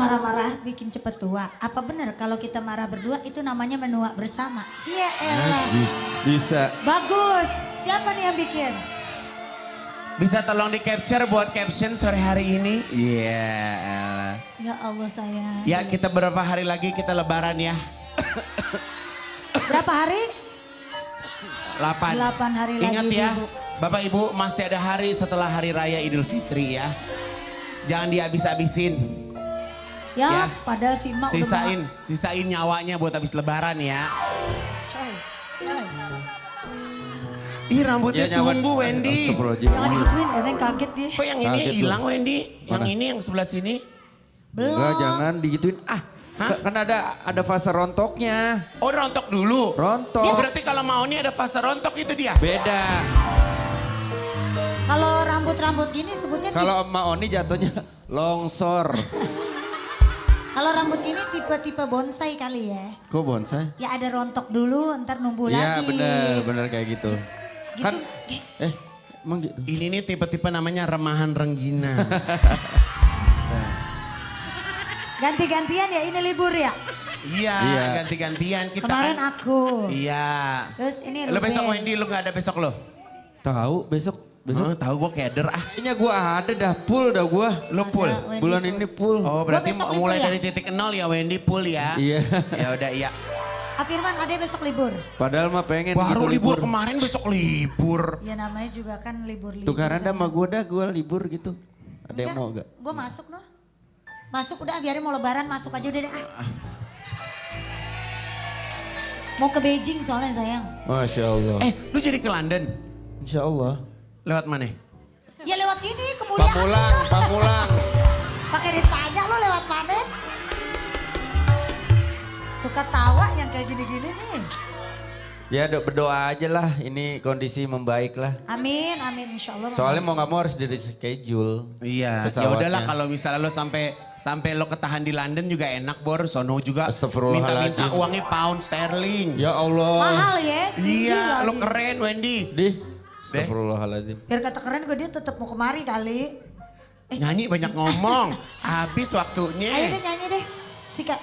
marah-marah bikin cepet tua. Apa benar kalau kita marah berdua itu namanya menua bersama? Cie elah. Najis. Bisa. Bagus. Siapa nih yang bikin? Bisa tolong di capture buat caption sore hari ini? Iya. Ya Allah sayang. Ya kita berapa hari lagi kita lebaran ya? Berapa hari? 8. 8 hari lagi. Ingat ya, Ibu. Bapak Ibu masih ada hari setelah hari raya Idul Fitri ya. Jangan dihabis-habisin. Ya, Ya. padahal si Mak Sisain nyawanya buat habis lebaran ya. Coy. Ih rambutnya tumbuh Wendy. Jangan digituin, Eren kaget dia. Kok yang ini Kaget hilang Wendy? Yang Mana? ini yang sebelah sini? Belum. Enggak, jangan digituin. Kan ada fase rontoknya. Oh rontok dulu. Rontok. Oh, berarti kalau mau nih ada fase rontok itu dia. Beda. Kalau rambut-rambut gini sebutnya Kalau Emak Oni jatuhnya longsor. kalau rambut ini tipe-tipe bonsai kali ya. Kok bonsai? Ya ada rontok dulu, ntar numbuh Iya lagi. bener kayak gitu. Gitu. Kan, emang gitu? Ini nih tipe-tipe namanya remahan rengginang. Ganti-gantian ya, ini libur ya. Iya, Iya. ganti-gantian kita Kemarin kan. aku. Iya. Terus ini Lo besok Ruben. Wendy lu gak ada besok lo? Tahu besok. Tahu gue keder ah. Kayaknya gua ada dah full dah gua. Lo full. Ada, Wendy Bulan full. ini full. Oh berarti besok mulai libur ya? dari titik nol ya Wendy full ya. Iya. Ya udah iya. Firman ada besok libur. Padahal mah pengen Baru gitu libur kemarin besok libur. Ya namanya juga kan libur-libur. Tukaran dah sama gua dah, gua libur gitu. Ada yang mau gak? Gue masuk noh. Masuk udah biarin mau lebaran masuk aja udah deh. Mau ke Beijing soalnya sayang. Masya Allah. Lu jadi ke London? Insya Allah. Lewat mana? Ya lewat sini kemuliaan Pamulang, itu. Pamulang. Pakai ditanya lo lewat mana? Suka tawa yang kayak gini-gini nih. Ya berdoa aja lah, ini kondisi membaik lah. Amin, amin insya Allah. Soalnya mau gak mau harus di reschedule. Iya. Ya pesawatnya. udahlah kalau misalnya lo sampai lo ketahan di London juga enak Bor. Sono juga Astagfirullahaladzim. minta uangnya pound sterling. Ya Allah. Mahal ya. tinggi Iya, lagi. lo keren Wendy. Astagfirullahaladzim. Biar kata keren gue dia tetap mau kemari kali. Nyanyi banyak ngomong. Habis Ayo waktunya. deh nyanyi deh. Sikat.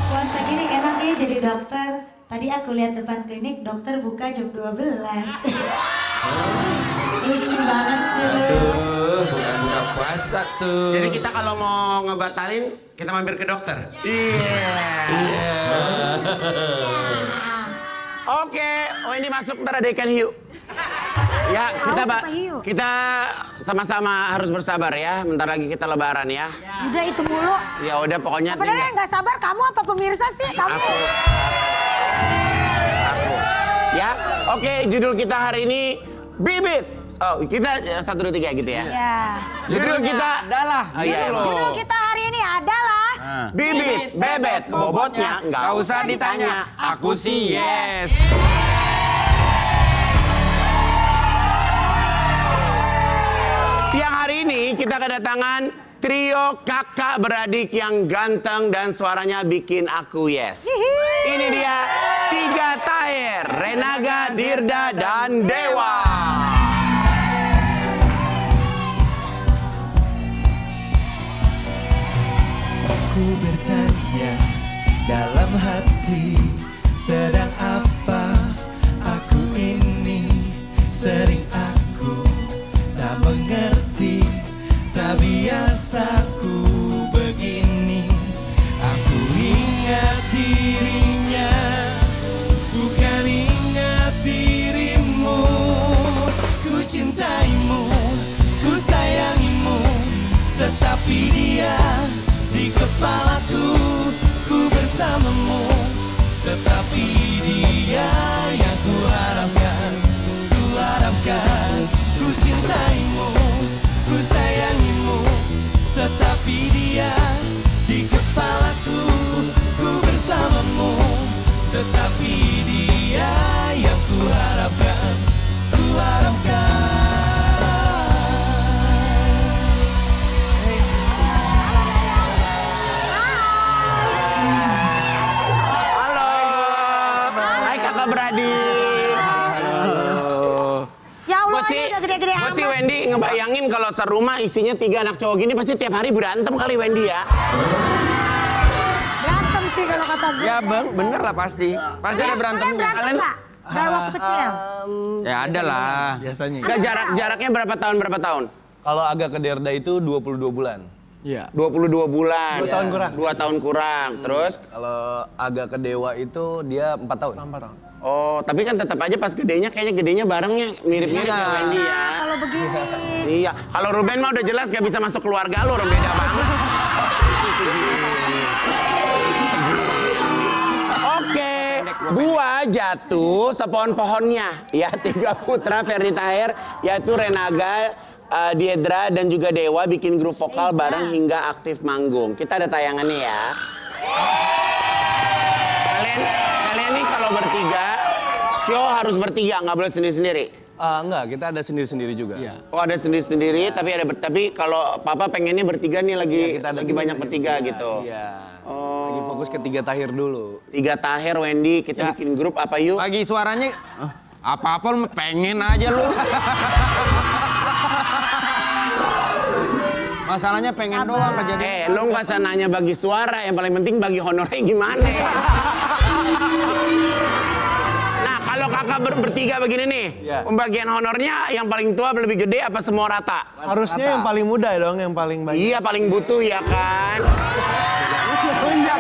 Puasa gini enak ya jadi dokter. Tadi aku lihat depan klinik dokter buka jam 12. Lucu banget sih lu. Bukan buka puasa tuh. Jadi kita kalau mau ngebatalin, kita mampir ke dokter. Iya. Oke, ini masuk ntar ada ikan hiu. Ya, kita sama-sama harus bersabar ya. Bentar lagi kita lebaran ya. Udah itu mulu. Ya udah pokoknya Sebenarnya nggak sabar kamu apa pemirsa sih kamu? Aku. Ya, oke judul kita hari ini Bibit. Oh, kita 1, 2, 3 gitu ya. Ya. Judul kita adalah. Oh, iya, Judul kita hari ini adalah Bibit, bebet, bobotnya nggak usah ditanya. Aku sih yes. Siang hari ini kita kedatangan trio kakak beradik yang ganteng dan suaranya bikin aku yes. Ini dia 3 Tahir, Renaga, Dirda, dan Dewa. Ku bertanya dalam hati, sedang apa aku ini? Sering aku tak mengerti, tak biasa ku begini. Aku ingat dirinya, bukan ingat dirimu. Ku cintaimu, ku sayangimu, tetapi dia di kepalaku, ku bersamamu, tetapi dia yang ku harapkan, ku cintaimu, ku sayangimu, tetapi dia di kepalaku, ku bersamamu, tetapi dia yang ku harapkan, ku harapkan. Wendy ngebayangin kalau serumah isinya 3 anak cowok gini pasti tiap hari berantem kali Wendy ya. Berantem sih kalau kata gue. Ya bang, bener lah pasti. Pasti ada berantemnya. Berantem nggak? Dari waktu kecil? Ya ada lah. Biasanya. Enggak jaraknya berapa tahun? Kalau agak ke Derda itu 22 bulan. Iya. 22 bulan. 2 tahun kurang. 2 tahun kurang. Terus? Kalau agak ke Dewa itu dia 4 tahun. 4 tahun. Oh, tapi kan tetap aja pas kayaknya gedenya barengnya mirip-mirip ya Wendy ya. Kalau begini. Iya, kalau Ruben mah udah jelas gak bisa masuk keluarga lu, orang beda banget. Oke, gua jatuh sepohon-pohonnya. Ya, 3 putra Ferdi Tahir, yaitu Renaga, Diedra, dan juga Dewa bikin grup vokal bareng hingga aktif manggung. Kita ada tayangannya ya. Kalian nih kalau bertiga, show harus bertiga, nggak boleh sendiri-sendiri. Enggak, kita ada sendiri-sendiri juga. Iya. Oh ada sendiri-sendiri, tapi kalau Papa pengennya bertiga nih lagi banyak bertiga gitu. Iya. Oh. Lagi fokus ke 3 Tahir dulu. 3 Tahir, Wendy, kita bikin grup apa yuk? Lagi suaranya apa-apa lu pengen aja lu. Masalahnya pengen doang kejadian. Lu nggak usah nanya bagi suara, yang paling penting bagi honornya gimana. Nah kalau kakak bertiga begini nih, pembagian honornya yang paling tua lebih gede apa semua rata? Harusnya yang paling muda dong, yang paling banyak. Iya paling butuh ya kan? Lonjak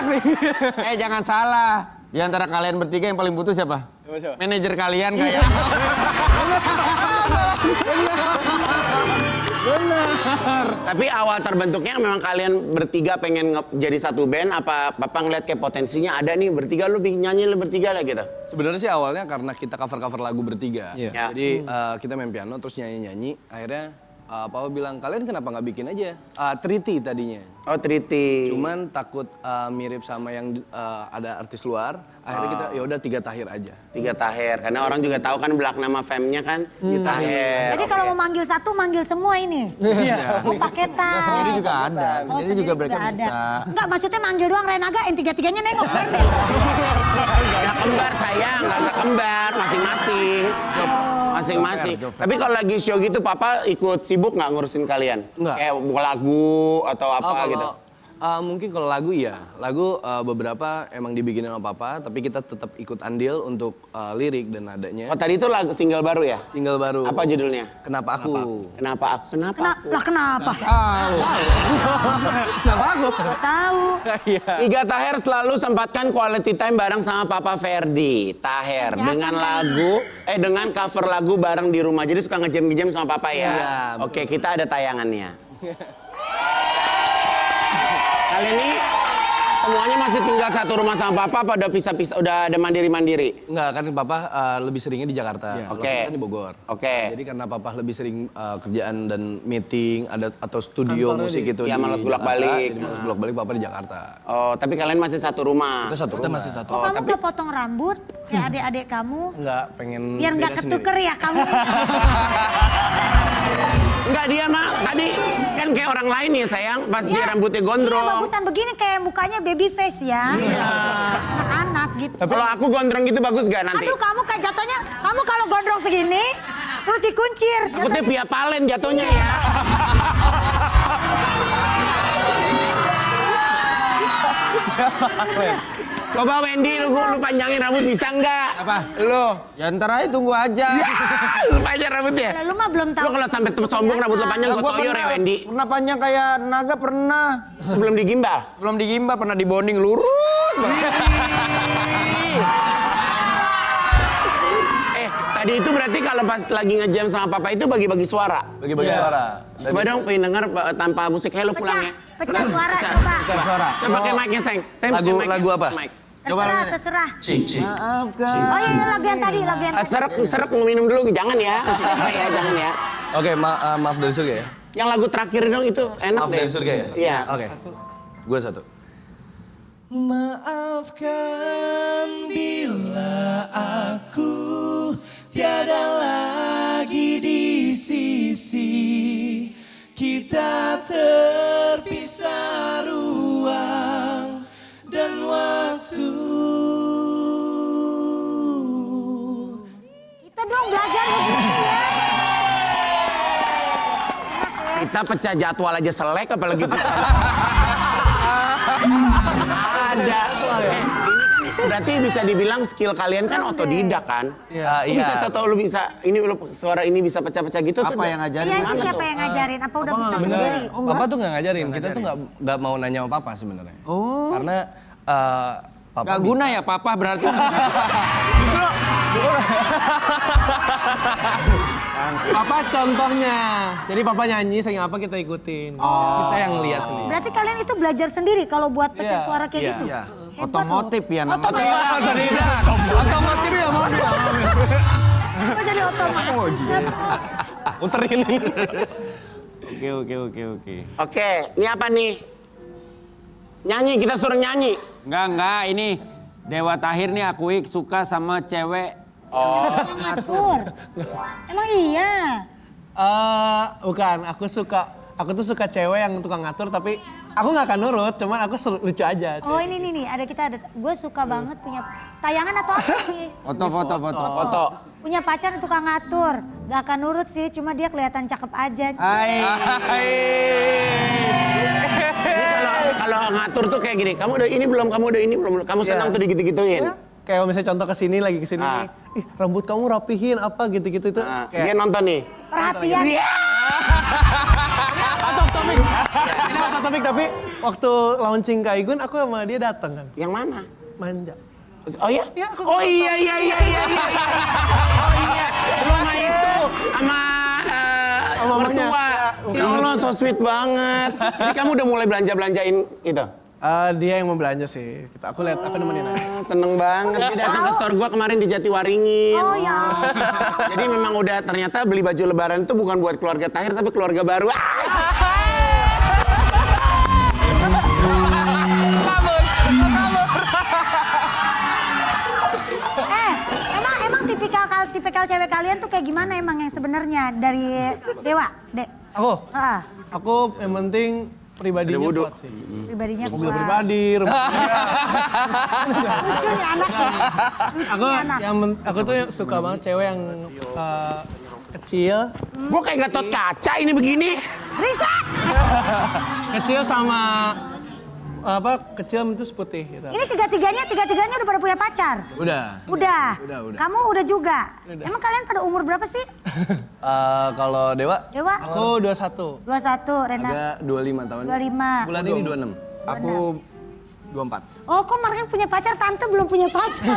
nih. Jangan salah. Di antara kalian bertiga yang paling butuh siapa? Manajer kalian kayak. Benar. Tapi awal terbentuknya memang kalian bertiga pengen jadi satu band apa Papa ngeliat kayak potensinya ada nih bertiga lu bikin nyanyi lu bertiga lah gitu. Sebenarnya sih awalnya karena kita cover lagu bertiga. Iya. Jadi kita main piano terus nyanyi. Akhirnya Papa bilang kalian kenapa nggak bikin aja Triti tadinya. Oh Triti. Cuman takut mirip sama yang ada artis luar. Akhirnya kita ya udah 3 Tahir aja. 3 Tahir karena orang juga tahu kan belak nama famnya kan Tahir. Jadi kalau mau manggil satu manggil semua ini. Iya. Mau paketan. Sendiri juga ada. Oh, Sendiri juga mereka ada. bisa. Enggak maksudnya manggil doang Renaga, yang tiga-tiganya nengok berarti. Gak kembar sayang, gak kembar masing-masing. Masing-masing. Tapi kalau lagi show gitu Papa ikut sibuk nggak ngurusin kalian? Nggak. Kayak lagu atau apa gitu? Mungkin kalau lagu iya. Lagu beberapa emang dibikinin sama Papa, tapi kita tetap ikut andil untuk lirik dan nadanya. Oh tadi itu lagu single baru ya? Single baru. Apa judulnya? Kenapa aku? Kenapa aku? Kenapa aku? Lah kenapa? Kenapa aku? Gak tahu. 3 Tahir selalu sempatkan quality time bareng sama Papa Ferdi Tahir dengan lagu dengan cover lagu bareng di rumah. Jadi suka ngejam-ngejam sama Papa ya. Iya, Oke, kita ada tayangannya. Kali ini semuanya masih tinggal satu rumah sama Papa apa udah pisah-pisah, udah ada mandiri-mandiri? Enggak, kan Papa lebih seringnya di Jakarta. Kalau Oke. kita di Bogor. Oke. Jadi karena Papa lebih sering kerjaan dan meeting atau studio musik itu Ya, di malas Jakarta, bolak-balik. Jadi malas bolak-balik Papa di Jakarta. Oh, tapi kalian masih satu rumah. Kita satu rumah. Masih satu. Oh, kamu gak potong rambut kayak adik-adik kamu? Enggak, pengen Biar nggak beda ketuker ya kamu. Enggak dia mah tadi kan kayak orang lain ya sayang pas dia rambutnya Iya gondrong. bagusan begini kayak mukanya baby face ya. Iya. Anak-anak gitu. Kalau aku gondrong gitu bagus gak nanti? Aduh kamu kayak jatuhnya, kamu kalau gondrong segini terus dikuncir. Aku tuh Via Palen jatuhnya ya. Coba Wendy lu panjangin rambut bisa nggak? Apa? Lu. Ya ntar aja tunggu aja. Lu panjang rambutnya. Lu mah belum tahu. Lu kalau sampai sombong rambut lu panjang gua toyor ya Wendy. Pernah panjang kayak naga pernah. Sebelum digimbal. Belum digimbal pernah di bonding lurus banget. Tadi itu berarti kalau pas lagi ngejam sama Papa itu bagi-bagi suara. Bagi-bagi suara. Coba dong pengen denger tanpa musik. Hei lu pulang ya. Pecah suara coba. Pecah suara. Coba pakai mic-nya Seng. Seng pakai mic. Lagu apa? Mic. Terserah. Maafkan. Oh iya lagu yang tadi. Serek mau minum dulu jangan ya. Saya jangan ya. Oke, maaf dari surga ya. Yang lagu terakhir dong itu enak Maaf deh. dari surga ya? Iya. Oke. Gue satu. Maafkan bila aku tiada lagi di sisi kita terpisah ruang dan waktu. Kita dong belajar begini ya. kita pecah jadwal aja selek apalagi pecah. Ada. Ini berarti bisa dibilang skill kalian kan otodidak kan? Lu bisa tahu lu bisa ini lu suara ini bisa pecah-pecah gitu tuh. Apa yang ngajarin? Iya, itu Gimana siapa tuh? yang ngajarin? Apa udah bisa sendiri? Sebenarnya papa tuh nggak ngajarin. Kita tuh nggak mau nanya sama papa sebenarnya. Oh. Karena papa Gak guna ya papa berarti. Papa contohnya. Jadi papa nyanyi sering apa kita ikutin. kita yang lihat sendiri. Berarti kalian itu belajar sendiri kalau buat pecah suara kayak gitu? Iya. Hebat loh. Otomotif ya namanya. Otomotif ya mobil. Kok jadi otomatis? Muterin. Oke. Oke, ini apa nih? Nyanyi, kita suruh nyanyi. Enggak, ini Dewa Tahir nih akui suka sama cewek. Ngatur. Emang iya? Bukan, aku tuh suka cewek yang tukang ngatur tapi aku nggak akan nurut, cuman aku lucu aja. Oh ini nih, gue suka banget punya tayangan atau apa sih? Foto. Punya pacar tukang ngatur, gak akan nurut sih, cuma dia kelihatan cakep aja. Hai. Kalau ngatur tuh kayak gini, kamu udah ini belum, kamu senang tuh digitu-gituin. Kayak misalnya contoh kesini lagi kesini, ih rambut kamu rapihin apa gitu-gitu itu. Dia nonton nih. Perhatian. Ini off topik tapi waktu launching Kaigun aku sama dia datang kan. Yang mana? Manja. Oh iya? Oh iya. Oh iya. Lu sama itu sama mertua. Ya Allah, so sweet banget. Jadi kamu udah mulai belanja-belanjain itu? Dia yang mau belanja sih. Aku lihat, aku nemenin aja. Seneng banget. Dia datang ke store gua kemarin di Jatiwaringin. Oh ya. Jadi memang udah ternyata beli baju lebaran itu bukan buat keluarga Tahir tapi keluarga baru. Emang tipikal cewek kalian tuh kayak gimana emang yang sebenarnya dari Dewa, Dek? Aku yang penting pribadinya kuat sih. Pribadinya kuat. Mobil pribadi, rumah. Lucu nih anaknya. Aku tuh suka banget cewek yang kecil. Gua kayak Gatot Kaca ini begini. Risa! Kecil sama kecil terus putih gitu. Ini tiga-tiganya udah pada punya pacar? Udah. Udah. Kamu udah juga? Emang kalian pada umur berapa sih? Kalau Dewa? Dewa? Aku 21. 21, Rena? Agak 25 tahun. 25. Bulan ini 26. Aku 24. Oh, kok Margen punya pacar, Tante belum punya pacar?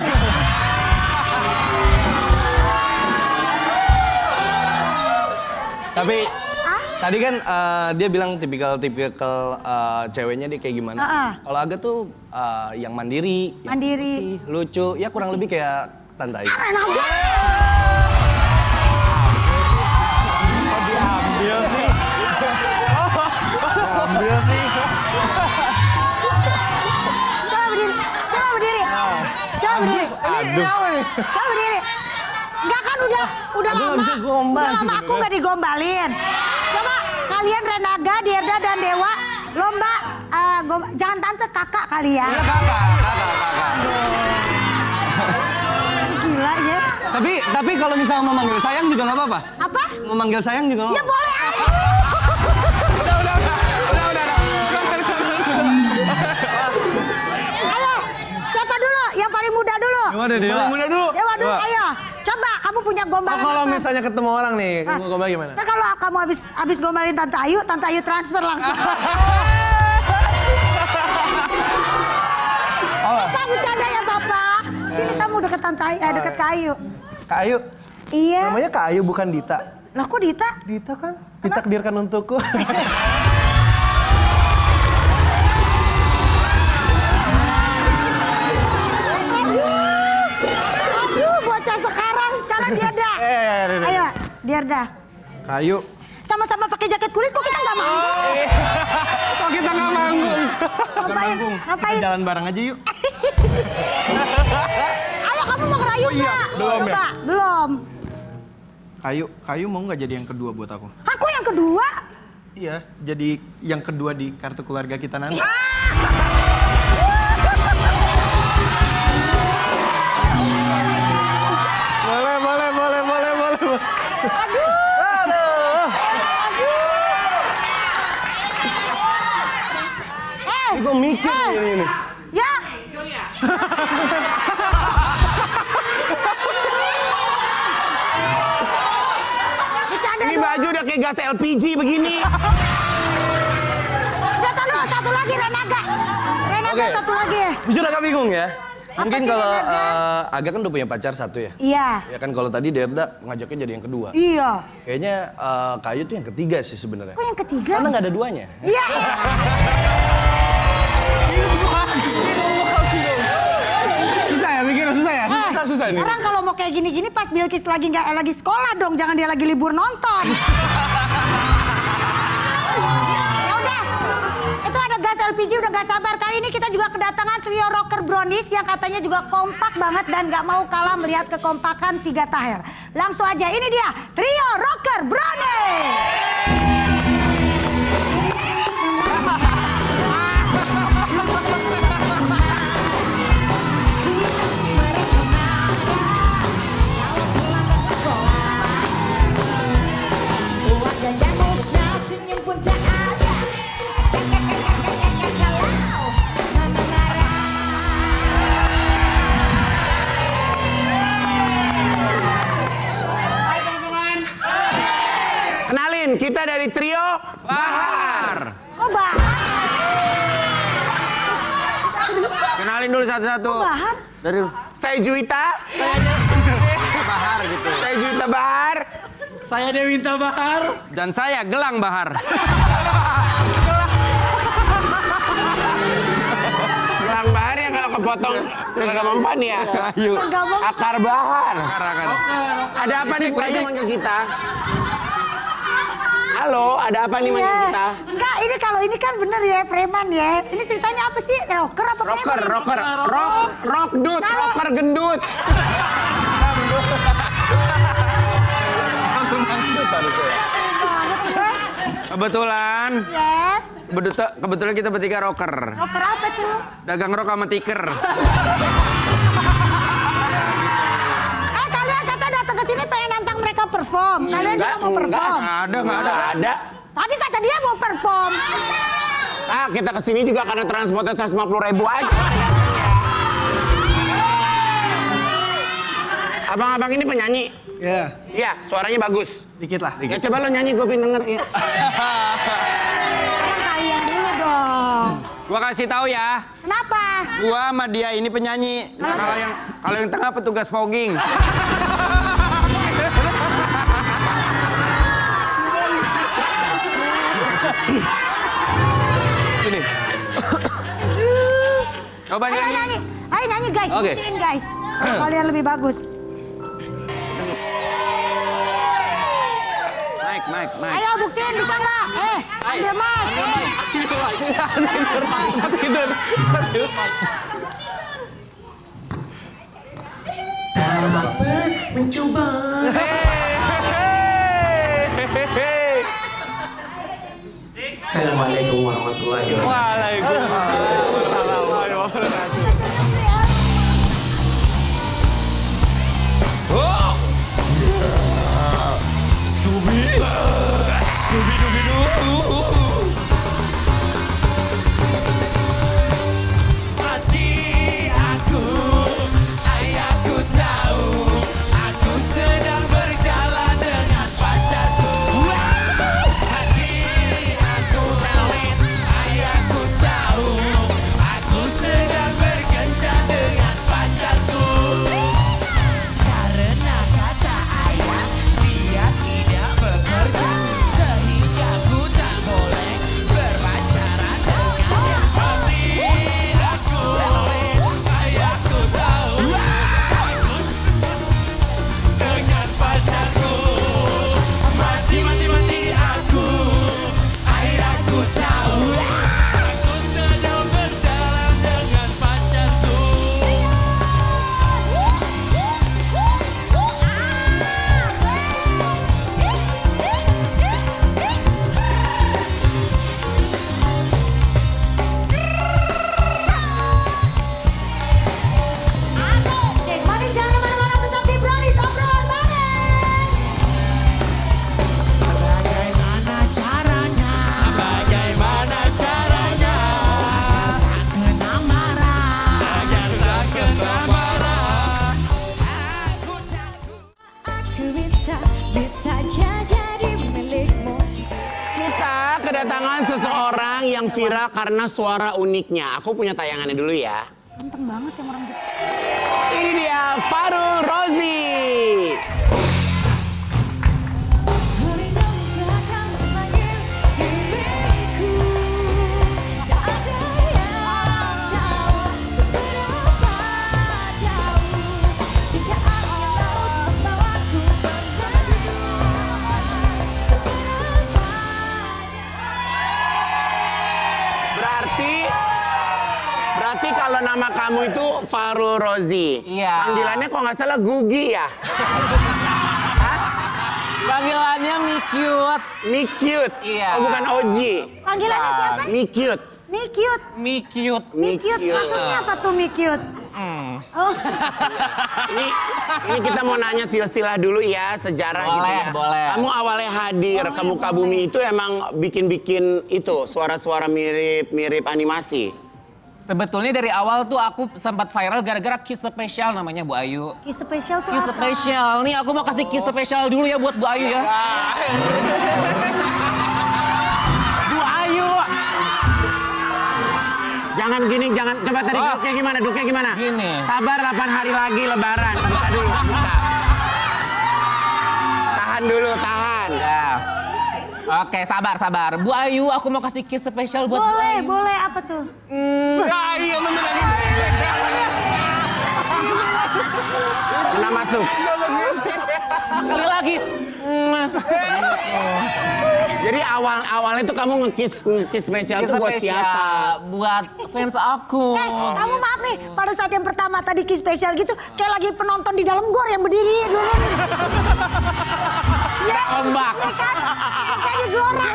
Tapi tadi kan dia bilang tipikal ceweknya dia kayak gimana. Kalau Aga tuh yang mandiri, yang putih, lucu, ya kurang lebih kayak Tante Ayu. Ambil sih. Coba berdiri. Coba berdiri. Enggak kan udah lama. Nggak bisa gombal Udah lama sih, aku nggak digombalin. Coba kalian Renaga, Dierda dan Dewa lomba jangan tante kakak kali ya. Kakak. Gila ya. Tapi kalau misalnya mau manggil sayang juga nggak apa-apa. Apa? Mau manggil sayang juga nggak Ya apa-apa. boleh aja. Ayo, siapa dulu? Yang paling muda dulu. Paling muda dulu. Dewa dulu, ayo. Coba kamu punya gombalan Kalau apa? misalnya ketemu orang nih, kamu gombal gimana? Ntar kalau kamu habis gombalin Tante Ayu transfer langsung. Pak bercanda ya Bapak. Sini kamu deket deket Kak Ayu. Kak Ayu? Iya. Namanya Kak Ayu bukan Dita. Lah kok Dita? Dita kan? Ditakdirkan untukku. Aduh, bocah sekarang Dierda. Ayo, Dierda. Kak Ayu. Sama-sama pakai jaket kulit kok kita nggak manggung? Kok kita nggak manggung? Ngapain? Kita jalan bareng aja yuk. Ayo kamu mau ngerayu nggak? Belum ya? Coba, belum. Kayu mau nggak jadi yang kedua buat aku? Aku yang kedua? Iya, jadi yang kedua di kartu keluarga kita nanti. Boleh. Gue mikir ini. Ya. Bercanda Ini dong. baju udah kayak gas LPG begini. Udah tahu satu lagi Renaga. Renaga Oke. satu lagi. Jujur agak bingung ya. Apa Mungkin sih, kalau Renaga? Aga kan udah punya pacar satu ya. Iya. Ya kan kalau tadi Derda ngajaknya jadi yang kedua. Iya. Kayaknya Kayu tuh yang ketiga sih sebenarnya. Kok yang ketiga? Karena nggak ada duanya. Iya. Susah ya mikirnya, susah ya? Susah ini. Orang kalau mau kayak gini-gini pas Bilkis lagi nggak lagi sekolah dong, jangan dia lagi libur nonton. Ya udah, itu ada gas LPG udah gak sabar. Kali ini kita juga kedatangan trio rocker Brownies yang katanya juga kompak banget dan gak mau kalah melihat kekompakan tiga Taher. Langsung aja, ini dia trio rocker Brownies. Wajah musnah senyum pun tak ada. Kalau mama marah. Hai teman-teman. Kenalin, kita dari trio Bahar. Oh Bahar, Kenalin dulu satu-satu. Bahar. Dari Saya Juwita. Bahar gitu. Saya Juwita Bahar. Saya Dewinta Bahar. Dan saya Gelang Bahar. Gelang Bahar yang kalau kepotong nggak mempan ya. Ayo. Enggak mau. Akar Bahar. Akar. Ada apa nih Bu Ayu manggil kita? Halo, ada apa nih manggil Iya. kita? Enggak, ini kalau ini kan bener ya, preman ya. Ini ceritanya apa sih? Rocker apa Rocker, preman? rocker, rock dut, rocker gendut. Kebetulan, Ya, kebetulan kita bertiga rocker. rocker apa tuh? Dagang rok sama tiker. Kalian kata datang ke sini pengen nantang mereka perform. Kalian juga mau perform. Nggak ada. Ada. Tadi kata dia mau perform. Ah, kita kesini juga karena transportnya 150.000 aja. Abang-abang ini penyanyi. Ya, Iya, suaranya bagus. dikit lah. Ya coba lo nyanyi, gue pengen denger. Ya. Sekarang kalian dulu dong. Gua kasih tahu ya, Kenapa? gua sama dia ini penyanyi. Kalau yang tengah petugas fogging. Ini. Coba Ayo nyanyi. nyanyi. Ayo nyanyi guys. Oke. Buktiin guys. Kalau kalian lebih bagus. Mike. Ayo buktiin bisa nggak? Ambil mic. Tidur. Mencoba. Assalamualaikum warahmatullahi wabarakatuh. Waalaikumsalam. Hati aku, ayahku tahu, aku sedang berjalan dengan pacarku. Hati aku tahu, ayahku tahu, viral karena suara uniknya. Aku punya tayangannya dulu ya. Ganteng banget yang orang gitu. Ini dia Farul Rozi. Hari yang seakan memanggil diriku. Tak ada yang tahu seberapa jauh jika angin laut membawaku berlalu. Seberapa Berarti kalau nama kamu itu Farul Rozi. Iya. Panggilannya kok nggak salah Gugi ya? Panggilannya Mikyut. Mikyut. Iya. Oh bukan Oji. Panggilannya siapa? Mikyut. Mikyut. Mikyut. Mikyut. Maksudnya apa tuh Mikyut? Oh, Ini kita mau nanya silsilah dulu ya, sejarah gitu Boleh, ya. boleh. Kamu awalnya hadir ke Muka Bumi itu emang bikin-bikin itu suara-suara mirip animasi. Sebetulnya dari awal tuh aku sempat viral gara-gara kiss spesial namanya Bu Ayu. kiss spesial tuh Kiss apa? spesial. Nih aku mau kasih kiss spesial dulu ya buat Bu Ayu ya. Bu Ayu. Jangan gini, jangan. Coba tadi Oh. duduknya gimana? Duduknya gimana? Gini. Sabar 8 hari lagi lebaran. Buka dulu, buka. Tahan dulu, tahan. Ya. Oke, sabar. Bu Ayu, aku mau kasih kiss spesial buat Bu Boleh, Ayu. boleh apa tuh? Iya bener lagi. Udah masuk. Sekali lagi. Jadi awalnya tuh kamu nge-kiss spesial Kiss tuh buat spesial siapa? buat fans aku. Kamu maaf nih, pada saat yang pertama tadi kiss spesial gitu, kayak lagi penonton di dalam gor yang berdiri dulu. Ombak. Kayak di gelora.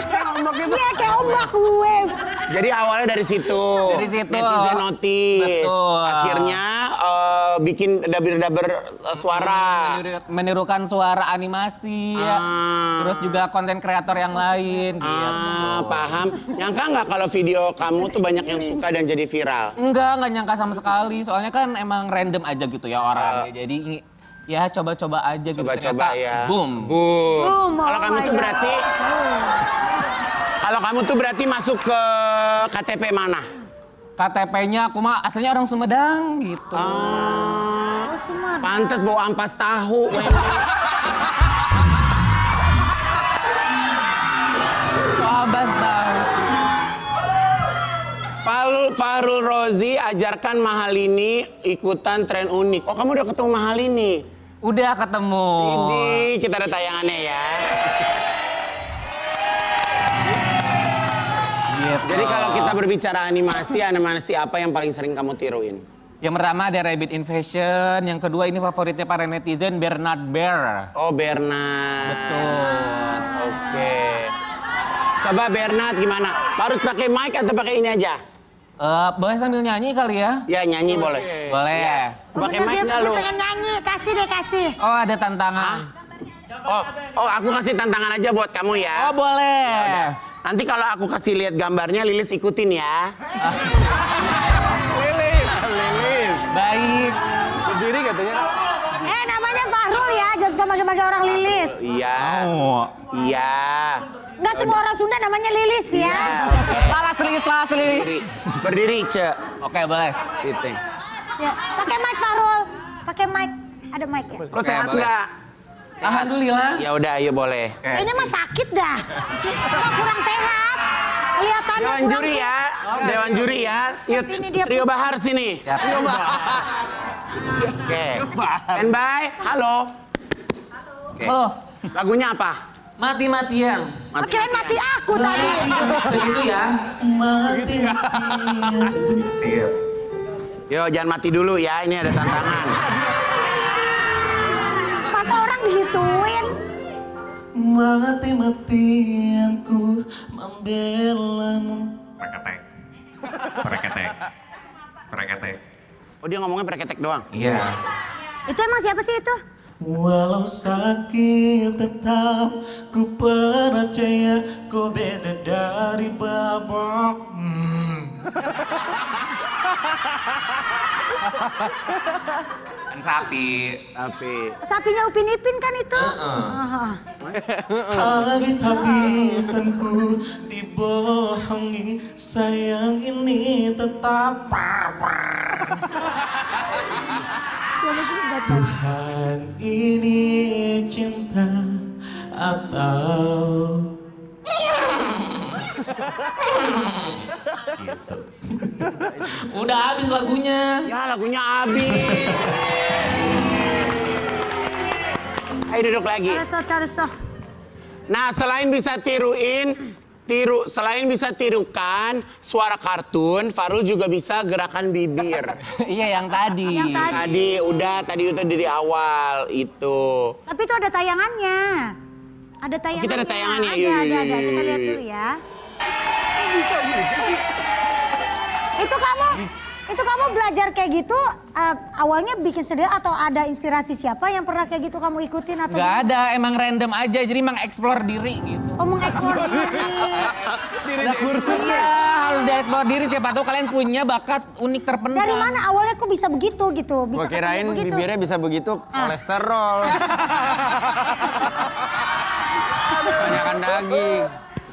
Iya, kayak ombak wave. Jadi awalnya dari situ. Dari situ. Netizen notice. Betul. Akhirnya bikin dabir-dabir suara. Menirukan suara animasi, terus juga konten kreator yang lain. Gitu. Paham. Nyangka nggak kalau video kamu tuh banyak yang suka dan jadi viral? Nggak nyangka sama sekali. Soalnya kan emang random aja gitu ya orangnya. Jadi ya coba-coba aja gitu. Coba-coba Ternyata, ya. Boom. Boom, Kalau oh kamu my tuh God. berarti, kalau kamu tuh berarti masuk ke KTP mana? KTP-nya aku mah aslinya orang Sumedang gitu. Oh, Suman. Pantes bawa ampas tahu. Abas tahu. Farul Rozi ajarkan Mahalini ikutan tren unik. Oh kamu udah ketemu Mahalini? Udah ketemu. Ini kita ada tayangannya ya. Gitu. Jadi kalau kita berbicara animasi apa yang paling sering kamu tiruin? Yang pertama ada Rabbit Invasion, yang kedua ini favoritnya para netizen Bernard Bear. Oh Bernard. Betul. Oke. Coba Bernard gimana? Harus pakai mic atau pakai ini aja? Boleh sambil nyanyi kali ya? Ya nyanyi boleh. Boleh. Pakai mic Dia nggak lu? pengen nyanyi, kasih deh kasih. Oh ada tantangan. Oh aku kasih tantangan aja buat kamu ya. Oh boleh. Nanti kalau aku kasih lihat gambarnya Lilis ikutin ya. Lilis. Baik. Berdiri katanya. Namanya Farul ya, jangan suka manggil-manggil orang Lilis. Iya. Oh. Iya. Enggak semua orang Sunda namanya Lilis ya. Salah selis. Berdiri. Berdiri, Ce. Oke boleh. Situ. Ya, pakai mic Farul. Pakai mic. Ada mic ya. Lo sehat boleh. nggak? Alhamdulillah. Ya udah, ayo boleh. Ini mah sakit dah. Kok kurang sehat. Kelihatannya Dewan kurang juri ya. Dewan juri ya. Yuk, Ini dia. Trio Bahar sini. Siap. Oke. Standby. Halo. Oke. Halo. Lagunya apa? Mati-matian. Kirain mati aku tadi. Segitu ya. Siap. Yo, jangan mati dulu ya. Ini ada tantangan. Masa orang digituin? Mati-matian ku membelamu. Preketek. Oh, dia ngomongnya preketek doang. Iya. Itu emang siapa sih itu? Walau sakit tetap ku percaya kau beda dari babak. Kan sapi. Sapinya Upin Ipin kan itu. Habis-habisanku dibohongi, sayang ini tetap Tuhan ini cinta atau Udah habis lagunya. Ya lagunya habis. Ayo duduk lagi. Carso. Nah, selain bisa selain bisa tirukan suara kartun, Farul juga bisa gerakan bibir. Iya yang tadi. Tadi itu dari awal itu. Tapi itu ada tayangannya. Ada tayangannya. Kita ada tayangannya, Ada. yuk. Kita lihat dulu ya. Itu kamu belajar kayak gitu awalnya bikin sendiri atau ada inspirasi siapa yang pernah kayak gitu kamu ikutin atau? Gak ada, emang random aja. Jadi mengeksplor diri gitu. Oh, mengeksplor diri. Ada kursusnya. Iya, harus dieksplor diri. Siapa tahu kalian punya bakat unik terpendam. Dari mana awalnya kok bisa begitu gitu? Bisa Gua kirain ketemu begitu? bibirnya bisa begitu, kolesterol. Banyakan daging.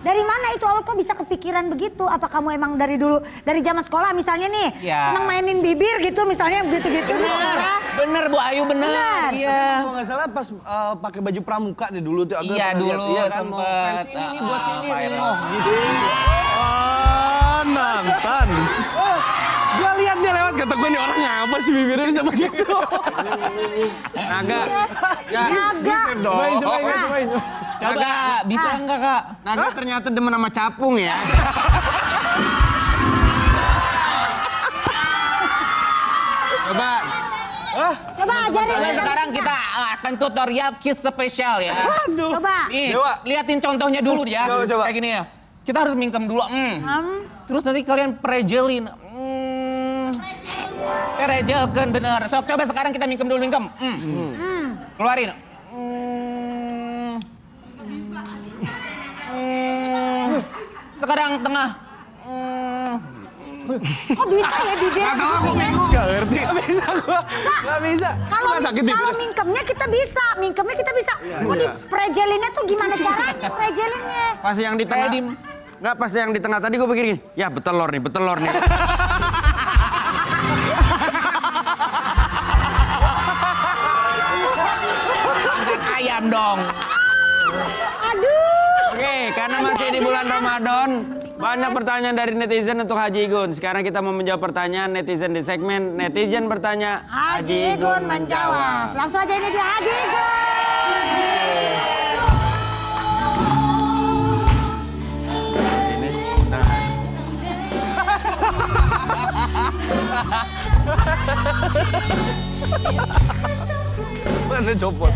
Dari mana itu awal kok bisa kepikiran begitu? Apa kamu emang dari dulu, dari zaman sekolah misalnya nih, Iya. senang mainin bibir gitu misalnya gitu-gitu. Bener Bu Ayu, bener. Iya. Kalau nggak salah pas pakai baju pramuka deh dulu tuh. Iya dulu kan, mau sempet. fans ini nih buat sini. viral. Oh gitu. Nonton. Gua lihat dia lewat, kata gue nih orang ngapa sih bibirnya bisa begitu. Naga. Naga. Cobain. Coba, bisa enggak Kak? Naga ternyata demen sama capung ya. Coba. Coba ajarin. Nah, sekarang kita akan tutorial kiss spesial ya. Coba. Nih, Dewa. liatin contohnya dulu ya. Coba. Kayak gini ya. Kita harus mingkem dulu. Terus nanti kalian prejelin. Prejelkan bener. Sok coba sekarang kita mingkem dulu mingkem. Keluarin. Sekarang tengah. Kok bisa ya bibir? Gak ngerti. Gak bisa gua. Gak bisa. Kalau Nggak sakit kalau bibirnya. mingkemnya kita bisa. Kok di prejelinnya tuh gimana caranya prejelinnya? Pas yang di tengah. Enggak, pas yang di tengah tadi gue pikir gini. Ya betelor nih. Ayam dong. Aduh. Oke, karena masih di bulan Ramadan, banyak pertanyaan dari netizen untuk Haji Igun. Sekarang kita mau menjawab pertanyaan netizen di segmen Netizen Bertanya, Haji Igun menjawab. Langsung aja ini dia Haji Igun. Mana copot.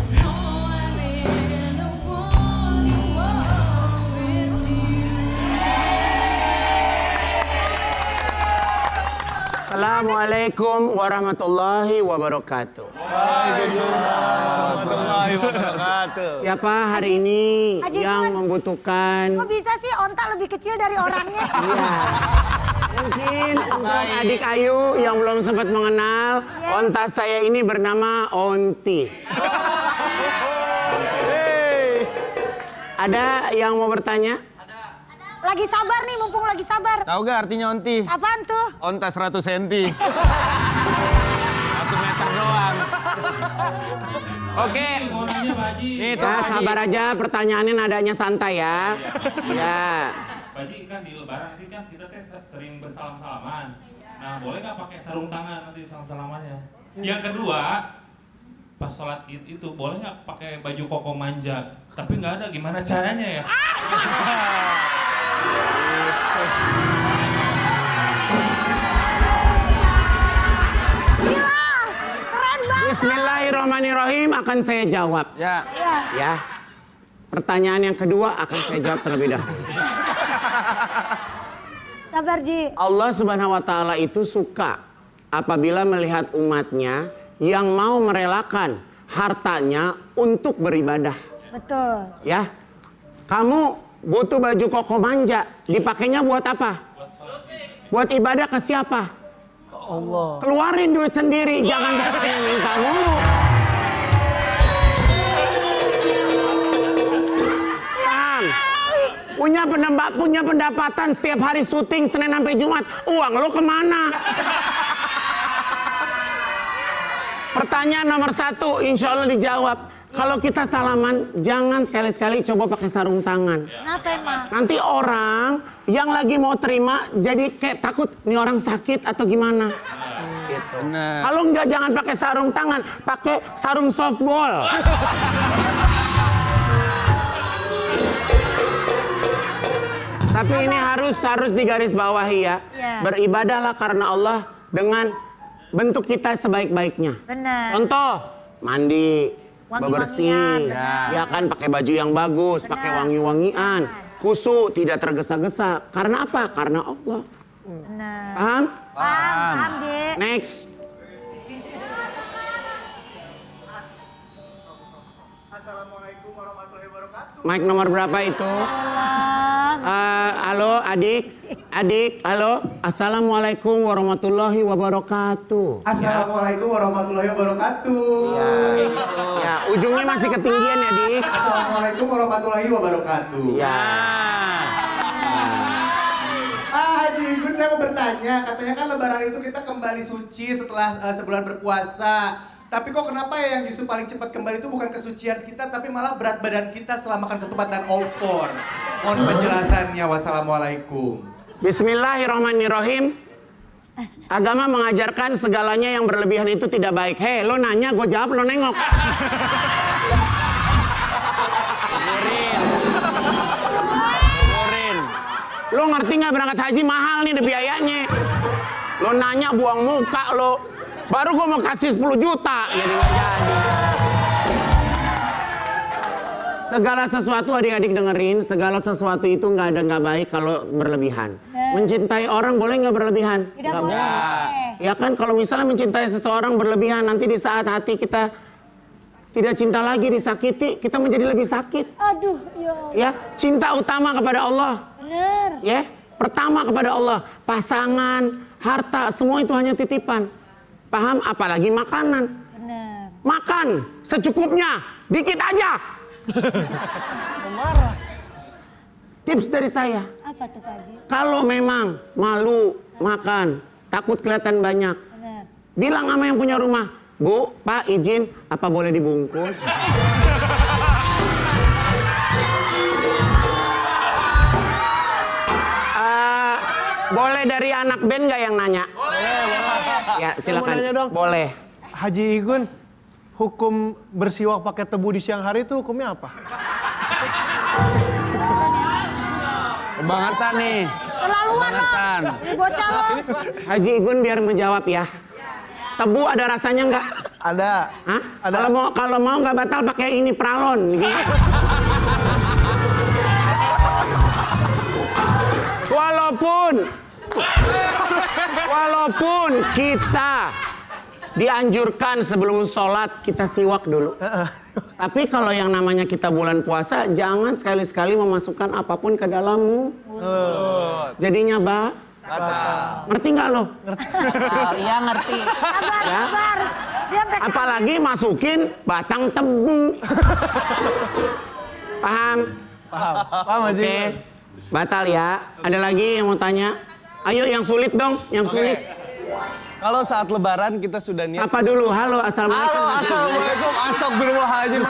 Assalamualaikum warahmatullahi wabarakatuh. Warahmatullahi wabarakatuh. Siapa hari ini Haji yang Igun. membutuhkan Kok bisa sih onta lebih kecil dari orangnya? mungkin untuk adik Ayu yang belum sempat mengenal, onta saya ini bernama Onti. Ada yang mau bertanya? Lagi sabar nih, mumpung lagi sabar. Tahu gak artinya onti? Apaan tuh? Onta 100 cm. 1 meter doang. Oke. Nih, tuh Ya, sabar aja, pertanyaannya nadanya santai ya. Ya. Pak Haji kan di Lebaran nanti kan kita teh sering bersalam-salaman. Nah, boleh nggak pakai sarung tangan nanti salam-salamannya? Yang kedua, pas sholat id itu boleh nggak pakai baju koko manja? Tapi nggak ada, gimana caranya ya? Gila, keren banget. Bismillahirrahmanirrahim akan saya jawab. Ya. Ya. Pertanyaan yang kedua akan saya jawab terlebih dahulu. Sabar Ji. Allah Subhanahu wa taala itu suka apabila melihat umatnya yang mau merelakan hartanya untuk beribadah. Betul. Ya. Kamu butuh baju koko manja, dipakainya buat apa? Buat ibadah ke siapa? Allah. Keluarin duit sendiri, jangan katanya minta mulu. Paham? Punya pendapatan setiap hari syuting Senin sampai Jumat. Uang lo kemana? Pertanyaan nomor 1, insya Allah dijawab. Kalau kita salaman, jangan sekali-sekali coba pakai sarung tangan. Kenapa emang? Nanti orang yang lagi mau terima jadi kayak takut nih orang sakit atau gimana. Gitu. Kalau enggak jangan pakai sarung tangan, pakai sarung softball. Tapi ini harus digarisbawahi ya. Beribadahlah karena Allah dengan bentuk kita sebaik-baiknya. Benar. Contoh, mandi, bebersih, Wangi-wangian, ya kan pakai baju yang bagus, pakai wangi-wangian, khusyuk, tidak tergesa-gesa. Karena apa? Karena Allah. Benar. Paham? Paham, Ji. Next. Assalamualaikum warahmatullahi wabarakatuh. Mic nomor berapa itu? Halo adik, halo. Assalamualaikum warahmatullahi wabarakatuh. Assalamualaikum warahmatullahi wabarakatuh. Ya, ujungnya masih ketinggian ya, Dik. Assalamualaikum warahmatullahi wabarakatuh. Ya. Haji Igun, saya mau bertanya, katanya kan Lebaran itu kita kembali suci setelah sebulan berpuasa. Tapi kok kenapa ya yang justru paling cepat kembali itu bukan kesucian kita, tapi malah berat badan kita setelah makan ketupat dan opor. Mohon penjelasannya. Wassalamualaikum. Bismillahirrahmanirrahim. Agama mengajarkan segalanya yang berlebihan itu tidak baik. Hei, lo nanya, gue jawab, lo nengok. Dengerin. Lo ngerti nggak berangkat haji mahal nih deh biayanya. Lo nanya buang muka lo. Baru gue mau kasih 10 juta, jadi nggak jadi. Segala sesuatu adik-adik dengerin, segala sesuatu itu nggak baik kalau berlebihan. Mencintai orang boleh nggak berlebihan? Tidak Nggak boleh. Ya kan kalau misalnya mencintai seseorang berlebihan, nanti di saat hati kita tidak cinta lagi, disakiti, kita menjadi lebih sakit. Aduh, ya Allah. Ya, cinta utama kepada Allah. Bener. Ya, pertama kepada Allah. Pasangan, harta, semua itu hanya titipan. Paham? Apalagi makanan. Bener. Makan secukupnya, dikit aja. Marah. Tips dari saya. Apa tuh, Pak Haji? Kalau memang malu makan, takut kelihatan banyak, Bener. bilang sama yang punya rumah, Bu, Pak, izin, apa boleh dibungkus? Boleh dari anak band nggak yang nanya? Boleh. Ya, silakan. Mau nanya dong. Boleh. Haji Igun, hukum bersiwak pakai tebu di siang hari itu hukumnya apa? Kebangetan nih. Terlaluan lo. Kebangetan. Ini bocah lo. Haji Igun biar menjawab ya. Tebu ada rasanya nggak? Ada. Hah? Ada. Kalau mau nggak batal pakai ini pralon. Gitu. Walaupun kita dianjurkan sebelum sholat kita siwak dulu. Tapi kalau yang namanya kita bulan puasa, jangan sekali-sekali memasukkan apapun ke dalammu. Jadinya ngerti nggak lo? Iya ngerti. Sabar. Dia sampai Apalagi masukin batang tebu. Paham? Paham Haji Oke. Igun? Batal ya. Ada lagi yang mau tanya? Ayo yang sulit dong, yang sulit. Kalau saat Lebaran kita sudah niat. Sapa dulu. Halo, assalamualaikum. Halo, assalamualaikum. Astagfirullahaladzim.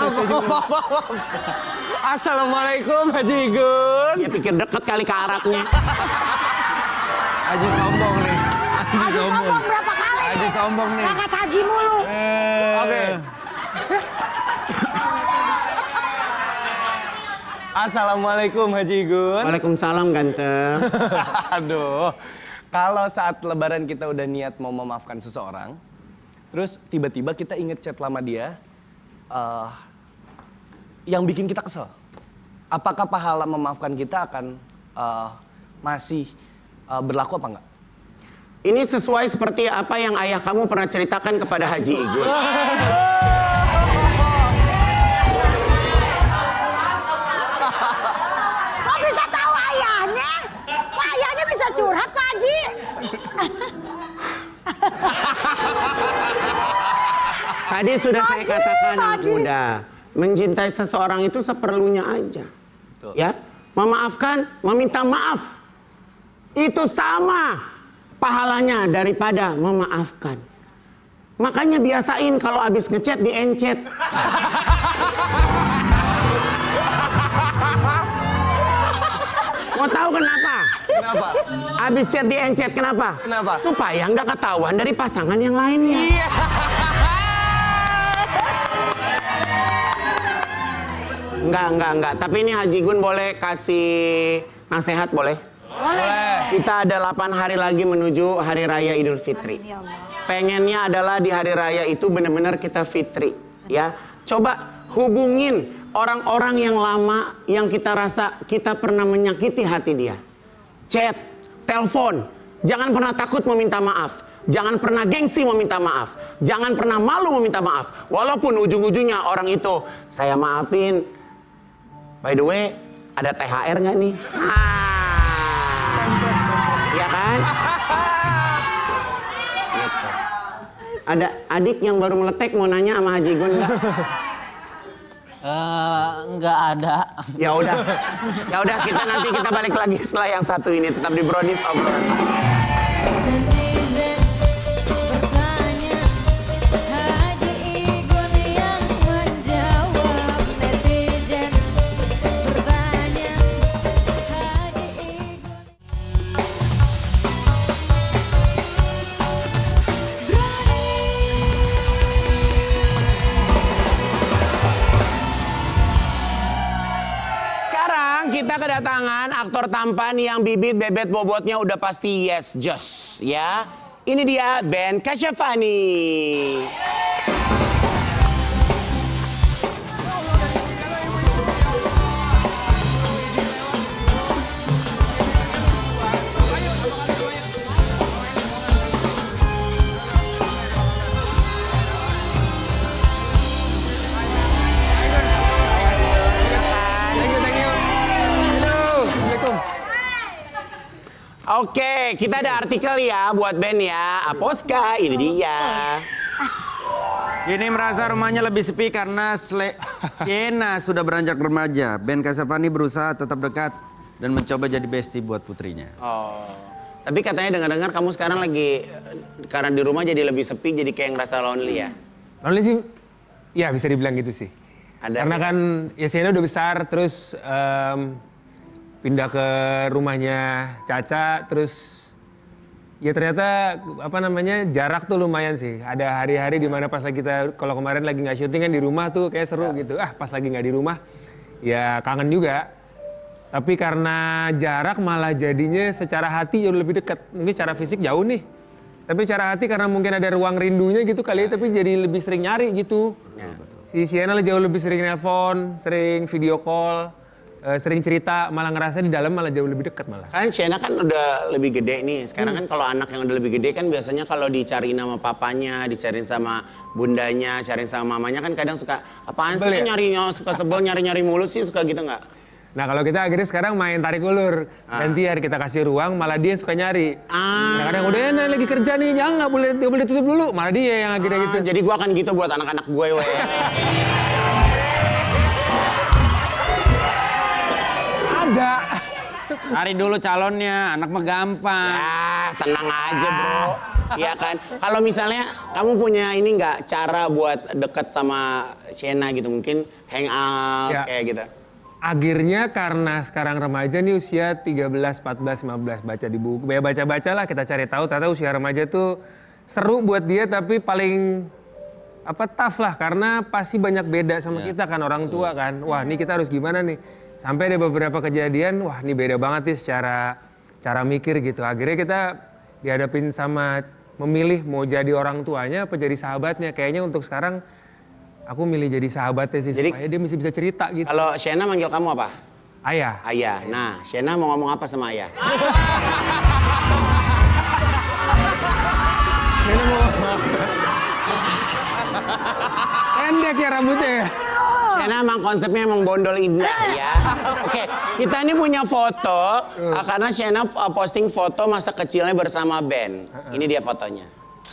Assalamualaikum Haji Igun. Ya pikir deket kali ke Arabnya. Haji sombong nih. Haji sombong berapa kali nih? Haji sombong nih. Berangkat haji mulu. Oke. Assalamualaikum Haji Igun. Waalaikumsalam ganteng. Aduh. Kalau saat Lebaran kita udah niat mau memaafkan seseorang, terus tiba-tiba kita inget chat lama dia, yang bikin kita kesel. Apakah pahala memaafkan kita akan masih berlaku apa enggak? Ini sesuai seperti apa yang ayah kamu pernah ceritakan kepada Haji Igun. Kok bisa tahu ayahnya? Kok ayahnya bisa curhat, Pak Haji? Tadi sudah saya katakan anak muda, mencintai seseorang itu seperlunya aja. Ya, memaafkan, meminta maaf. Itu sama pahalanya daripada memaafkan. Makanya biasain kalau habis ngechat di-encet. Mau tahu kenapa? Kenapa? Habis chat di-encet kenapa? Kenapa? Supaya nggak ketahuan dari pasangan yang lainnya. Iya. Enggak. Tapi ini Haji Gun boleh kasih nasihat boleh? Boleh. Kita ada 8 hari lagi menuju Hari Raya Idul Fitri. Pengennya adalah di Hari Raya itu benar-benar kita fitri. Ya, coba hubungin orang-orang yang lama yang kita rasa kita pernah menyakiti hati dia. Chat, telepon. Jangan pernah takut meminta maaf. Jangan pernah gengsi meminta maaf. Jangan pernah malu meminta maaf. Walaupun ujung-ujungnya orang itu, saya maafin. By the way, ada THR nggak nih? Iya kan? Gitu. Ada adik yang baru meletek mau nanya sama Haji Gun nggak? Nggak ada. Ya udah kita balik lagi setelah yang satu ini. Tetap di Brownies obrolan. Netizen bertanya, Haji Igun yang menjawab. Netizen bertanya, Haji Igun. Sekarang kita kedatangan aktor tampan yang bibit bebet bobotnya udah pasti yes just ya. Ini dia Ben Kasyafani. Oke, kita ada artikel ya buat Ben ya. Aposka, ini dia. Ini merasa rumahnya lebih sepi karena Sienna sudah beranjak remaja. Ben Kasyafani berusaha tetap dekat dan mencoba jadi bestie buat putrinya. Oh, tapi katanya dengar-dengar kamu sekarang lagi karena di rumah jadi lebih sepi, jadi kayak ngerasa lonely ya? Lonely sih, ya bisa dibilang gitu sih. Ada Karena kan ya Sienna udah besar, terus pindah ke rumahnya Caca, terus ya ternyata jarak tuh lumayan sih. Ada hari-hari di mana pas lagi kita, kalau kemarin lagi nggak syuting kan di rumah tuh kayak seru gitu. Pas lagi nggak di rumah ya kangen juga. Tapi karena jarak malah jadinya secara hati jauh lebih dekat. Mungkin secara fisik jauh nih. Tapi secara hati karena mungkin ada ruang rindunya gitu kali ya, tapi jadi lebih sering nyari gitu. Si Sienna jauh lebih sering nelpon, sering video call. Sering cerita, malah ngerasa di dalam malah jauh lebih dekat malah. Kan Sienna kan udah lebih gede nih. Sekarang kan kalau anak yang udah lebih gede kan biasanya kalau dicariin sama papanya, dicariin sama bundanya, cariin sama mamanya kan kadang suka apaan sih nyarinya, suka sebel nyari-nyari mulu sih, suka gitu nggak? Nah kalau kita akhirnya sekarang main tarik ulur. Gantian kita kasih ruang, malah dia suka nyari. Kadang-kadang udah lagi kerja nih, jangan nggak boleh tutup dulu. Malah dia yang akhirnya gitu. Jadi gua akan gitu buat anak-anak gue weh. Ada. Cari dulu calonnya, anak mah gampang. Ya, tenang aja bro. Iya kan. Kalau misalnya kamu punya ini nggak cara buat deket sama Sienna gitu, mungkin hangout kayak gitu. Akhirnya karena sekarang remaja nih usia 13, 14, 15 baca di buku. Ya baca-baca lah kita cari tahu. Ternyata usia remaja tuh seru buat dia tapi paling tough lah karena pasti banyak beda sama kita kan orang tua kan. Wah, ini kita harus gimana nih? Sampai ada beberapa kejadian, wah ini beda banget nih secara cara mikir gitu. Akhirnya kita dihadapin sama memilih mau jadi orang tuanya apa jadi sahabatnya. Kayaknya untuk sekarang aku milih jadi sahabatnya sih supaya dia mesti bisa cerita gitu. Kalau Sienna manggil kamu apa? Ayah. Ayah. Nah, Sienna mau ngomong apa sama ayah? Sienna mau pendek ya rambutnya ya. Sienna emang konsepnya emang bondol indah ya. Oke, kita ini punya foto karena Sienna posting foto masa kecilnya bersama Ben. Ini dia fotonya.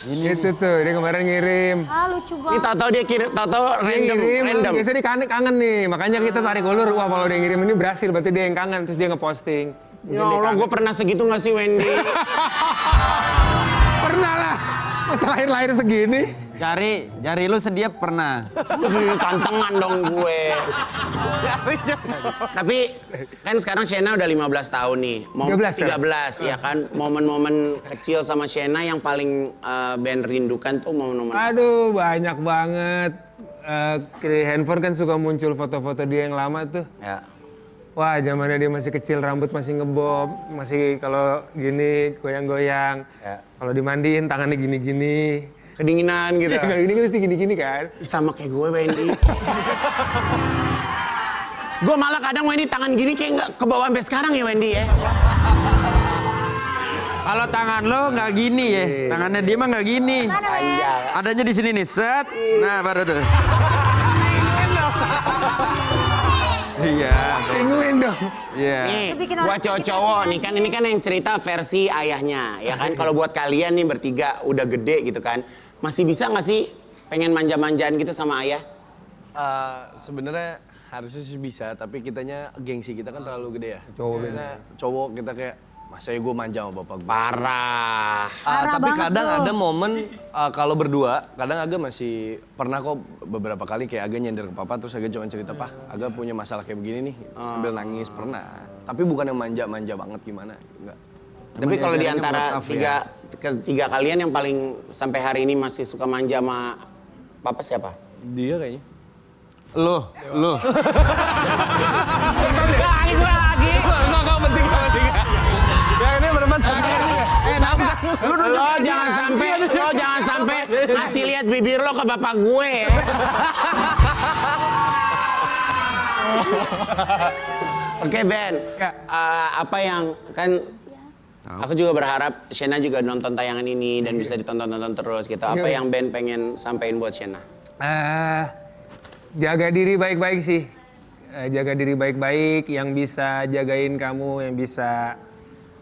Itu tuh, dia kemarin ngirim. Lucu Ini banget. tahu-tahu dia kirim, tahu-tahu Dia random. Biasanya dia kangen nih, makanya kita tarik ulur. Wah kalau dia ngirim ini berhasil, berarti dia yang kangen. Terus dia ngeposting. Ya Allah, gue pernah segitu nggak sih Wendy? Pernah lah, masa lahir segini. Jari lu sedia pernah. Terus cantengan dong gue. Tapi kan sekarang Shena udah 15 tahun nih. 13 ya kan. Momen-momen kecil sama Shena yang paling Ben rindukan tuh momen-momen. Aduh banyak banget. Di handphone kan suka muncul foto-foto dia yang lama tuh. Ya. Wah zamannya dia masih kecil, rambut masih ngebob. Masih kalau gini goyang-goyang. Ya. Kalau dimandiin tangannya gini-gini. Kedinginan gitu. Kalau gini kan mesti gini-gini kan. Sama kayak gue Wendy. Gue malah kadang Wendy tangan gini kayak nggak ke bawah sampai sekarang ya Wendy ya. Kalau tangan lo nggak gini ya, tangannya dia mah nggak gini. Panjang. Adanya di sini nih, set. Nah baru tuh. Iya. Penguin dong. Iya. Nih, bikin buat orang cowok-cowok nih kan ini kan yang cerita versi ayahnya ya kan. Kalau buat kalian nih bertiga udah gede gitu kan, masih bisa nggak sih pengen manja-manjaan gitu sama ayah? Sebenarnya harusnya sih bisa, tapi kitanya gengsi kita kan terlalu gede ya. Cowok Maksudnya cowok kita kayak masa ya gue manja sama bapak gue. Parah. Parah Tapi banget kadang tuh. ada momen kalau berdua, kadang Aga masih pernah kok beberapa kali kayak Aga nyender ke papa terus Aga cuma cerita, "Pak, Aga punya masalah kayak begini nih." Sambil nangis pernah. Tapi bukan yang manja-manja banget gimana, enggak. Tapi kalau di diajarinnya antara buat tough ya. tiga kalian yang paling sampai hari ini masih suka manja sama papa siapa? Dia kayaknya. Lo. Enggak penting. Ya ini bermanfaat. Lo jangan sampai ngasih lihat bibir lo ke bapak gue. Ya. Oke Ben, Ya. apa yang kan aku juga berharap Shena juga nonton tayangan ini dan bisa ditonton-tonton terus gitu. Apa Iya. yang Ben pengen sampein buat Shena? Jaga diri baik-baik sih. Jaga diri baik-baik, yang bisa jagain kamu, yang bisa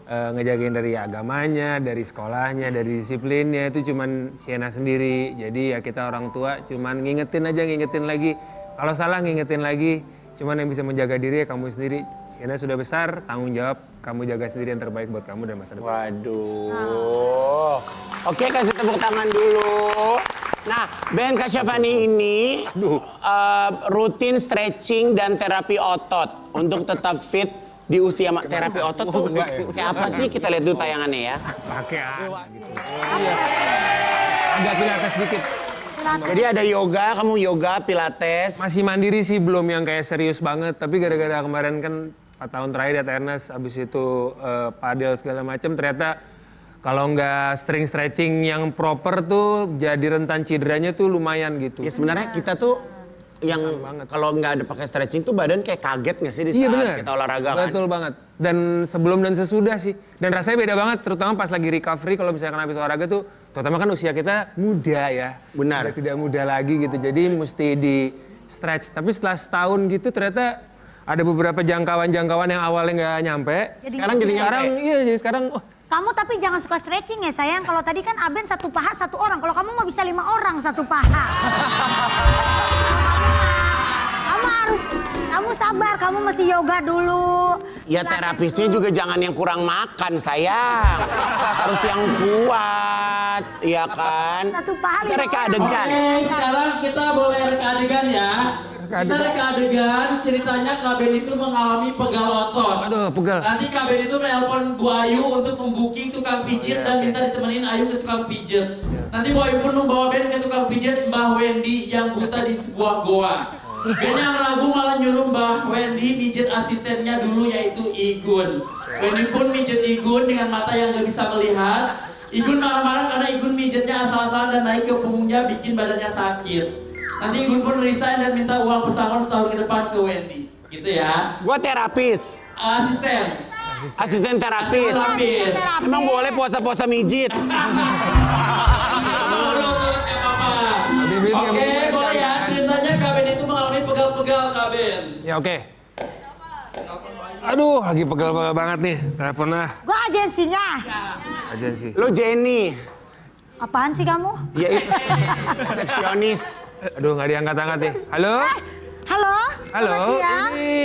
ngejagain dari agamanya, dari sekolahnya, dari disiplinnya itu cuman Shena sendiri. Jadi ya kita orang tua cuman ngingetin lagi. Kalau salah ngingetin lagi. Cuman yang bisa menjaga diri ya kamu sendiri. Shena sudah besar, tanggung jawab kamu jaga sendiri yang terbaik buat kamu dan masa depan. Waduh. Oke, kasih tepuk tangan dulu. Nah, Ben Kasyafani ini rutin stretching dan terapi otot untuk tetap fit di usia terapi otot tuh kayak apa sih? Kita lihat dulu tayangannya ya. Pakai gitu. Agak pilates sedikit. Jadi ada yoga, kamu yoga, pilates. Masih mandiri sih, belum yang kayak serius banget. Tapi gara-gara kemarin kan 4 tahun terakhir di Aternas, abis itu padel segala macam, ternyata kalau nggak stretching yang proper tuh jadi rentan cederanya tuh lumayan gitu. Ya sebenarnya kita tuh yang kalau nggak ada pakai stretching tuh badan kayak kaget nggak sih di saat bener. kita olahraga kan? Betul banget. Dan sebelum dan sesudah sih. Dan rasanya beda banget, terutama pas lagi recovery kalau misalkan habis olahraga tuh, terutama kan usia kita muda ya. Benar. Udah tidak muda lagi gitu, jadi mesti di stretch. Tapi setelah setahun gitu ternyata ada beberapa jangkauan-jangkauan yang awalnya nggak nyampe. Sekarang jadi nyampe. Iya, jadi sekarang Kamu tapi jangan suka stretching ya sayang. Kalau tadi kan Aben satu paha satu orang. Kalau kamu mau bisa 5 orang satu paha. Kamu sabar, kamu mesti yoga dulu. Ya terapisnya juga jangan yang kurang makan sayang. Harus yang kuat, ya kan? Satu paha Kita 5 reka orang. adegan. Oke, sekarang kita boleh reka adegan ya. Kita reka adegan, ceritanya Kak Ben itu mengalami pegal otot. Aduh, pegal. Nanti Kak Ben itu menelpon Bu Ayu untuk membooking tukang pijit dan minta ditemenin Ayu ke tukang pijit. Nanti Bu Ayu pun membawa Ben ke tukang pijit Mbah Wendy yang buta di sebuah goa. Ben yang ragu malah nyuruh Mbah Wendy pijit asistennya dulu yaitu Igun. Wendy pun pijit Igun dengan mata yang gak bisa melihat. Igun marah-marah karena Igun pijitnya asal-asalan dan naik ke punggungnya bikin badannya sakit. Nanti Igun pun resign dan minta uang pesangon setahun ke depan ke Wendy. Gitu ya. Gua terapis, asisten terapis. Terapis. Emang boleh puasa-puasa mijit? Oke, boleh ya. Ceritanya Kak Ben itu mengalami pegal-pegal Kak Ben. Ya oke. Aduh, lagi pegal-pegal banget nih. Telepon lah, Gua agensinya. agensi. Lo Jenny. Apaan sih kamu? Ya itu. Resepsionis. Aduh, nggak diangkat-angkat nih. Halo? Halo, Halo, selamat siang. ini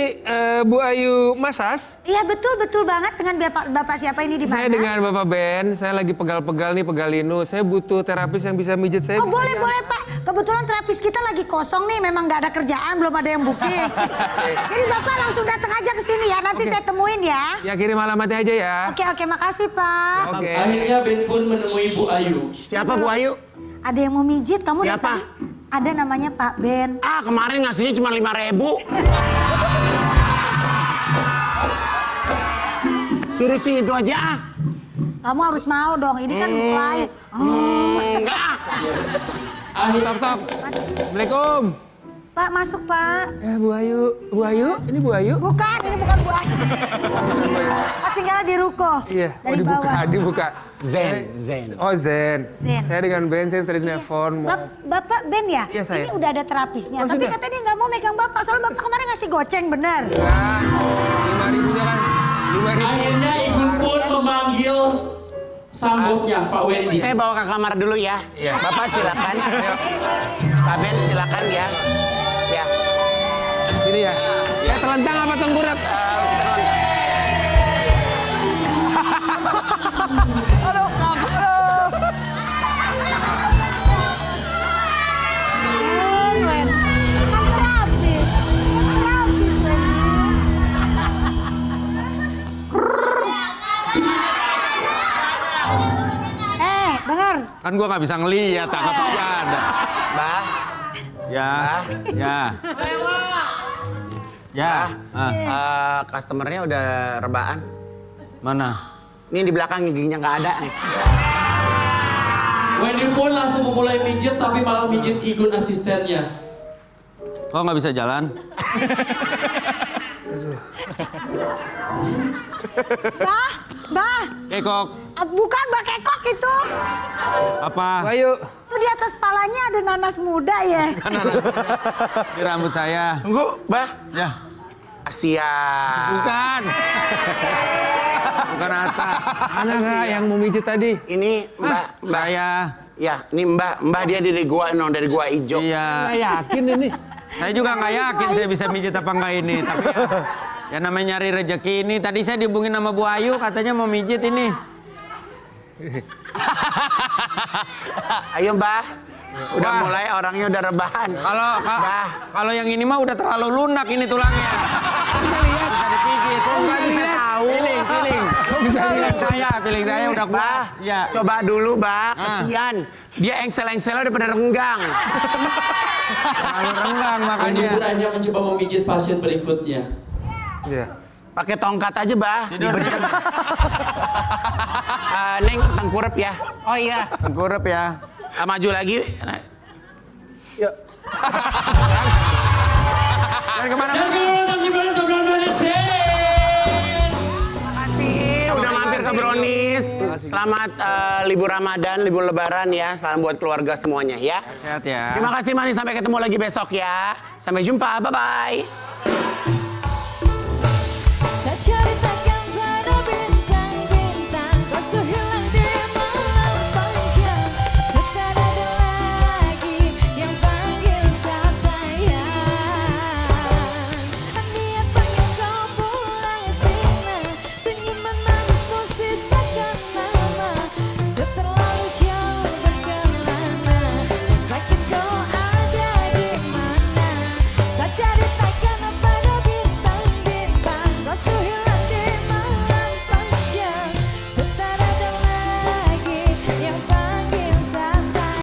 Bu Ayu Masas. Iya betul banget dengan bapak siapa ini di mana? Saya dengan Bapak Ben, saya lagi pegal-pegal nih, pegalinu. Saya butuh terapis yang bisa mijet saya. Oh boleh Pak. Kebetulan terapis kita lagi kosong nih, memang nggak ada kerjaan, belum ada yang booking. Jadi Bapak langsung datang aja ke sini ya, nanti saya temuin ya. Ya kirim alamatnya aja ya. Oke, makasih Pak. Oke. Akhirnya Ben pun menemui Bu Ayu. Siapa Bu Ayu? Ada yang mau mijit, kamu Siapa? datang? Ada namanya Pak Ben. Ah, kemarin ngasihnya cuma 5.000. Suruh sih itu aja ah. Kamu harus mau dong, ini kan mulai. Enggak. Tok, tok. Assalamualaikum. Pak, masuk Pak. Bu Ayu. Bu Ayu? Ini Bu Ayu? Bukan, ini bukan Bu Ayu. Pak tinggalnya di ruko. Iya, Dari bawah. dibuka. Zen. Oh Zen. Zen. Saya dengan Ben, saya tadi nelfon. Bapak Ben ya? Iya, saya. Ini udah ada terapisnya, Oh, tapi sudah? katanya dia nggak mau megang Bapak, soalnya Bapak kemarin ngasih goceng, bener. Enggak, 5.000-nya kan. 5.000. Akhirnya Igun pun memanggil sang bosnya, Pak Wendy. Saya bawa ke kamar dulu ya. Iya. Bapak silakan. Pak Ben silakan ya. Ya. Ini ya. Saya telentang apa tengkurap? Dengar. Kan gua nggak bisa ngeliat, cakep aja ada. Bah, Ya, ya. Ya, customernya udah rebaan. mana? Ini di belakang giginya nggak ada nih. Wendy pun langsung memulai mijet, tapi malah mijet Igun asistennya. Kok nggak bisa jalan? Bah, Kekok. bukan Mbak Kekok itu. Apa? Bu Ayu. Itu di atas palanya ada nanas muda ya. Di rambut saya. Tunggu, Bah. Ya. Asia. Bukan. Bukan Atta. Mana nggak yang mau mijet tadi? Ini Mbak. Saya. Ya, ini Mbak dia dari gua dari gua ijo. Iya. Nggak yakin ini. Saya juga nggak yakin saya bisa mijet apa enggak ini. Tapi ya namanya nyari rezeki ini. Tadi saya dihubungin sama Bu Ayu, katanya mau mijet ini. Ayo, Mbah. Udah Wah. mulai orangnya udah rebahan. Kalau yang ini mah udah terlalu lunak ini tulangnya. Bisa lihat, bisa dipijit. Nggak bisa tahu. Feeling. Bisa lihat. Feeling saya udah kuat. Bah, Ya. coba dulu, Bah. Ah. Kesian. Dia engsel-engselnya udah pada renggang. Terlalu renggang Wendy makanya. pun akhirnya mencoba memijit pasien berikutnya. Iya. Pakai tongkat aja, Bah. Tidur. Dibejek. Neng, tengkurap ya. Oh iya. Tengkurap ya. Maju lagi. Yuk. Dan kemana? Dan kemudian terjebak sebelum Brownies. Makasih udah mampir ke Brownies. Selamat libur Ramadan, libur Lebaran ya. Salam buat keluarga semuanya ya. Sehat ya. Terima kasih Mani, sampai ketemu lagi besok ya. Sampai jumpa, bye-bye.